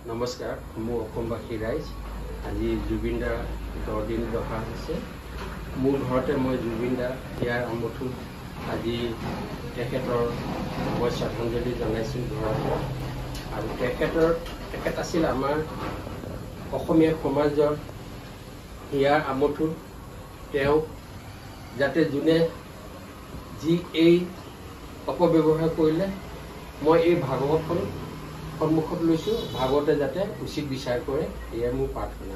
নমস্কাৰ, মোৰ অসমবাসী ৰাইজ। আজি জুবিন দাৰ 10 দিন দফা হৈছে। মোৰ ঘৰতে মই জুবিন দা ইয়াৰ আমঠু আজি তেখেতৰ মই শ্ৰদ্ধাঞ্জলি জনাইছোঁ ঘৰত। আৰু তেখেত আছিল আমাৰ অসমীয়া সমাজৰ ইয়াৰ আমঠু। তেওঁ যাতে যোনে যি এই অপব্যৱহাৰ কৰিলে, মই এই ভাগৱতখন সন্মুখত লৈছোঁ, ভাগৱতে যাতে উচিত বিচাৰ কৰে, এয়াই মোৰ প্ৰাৰ্থনা।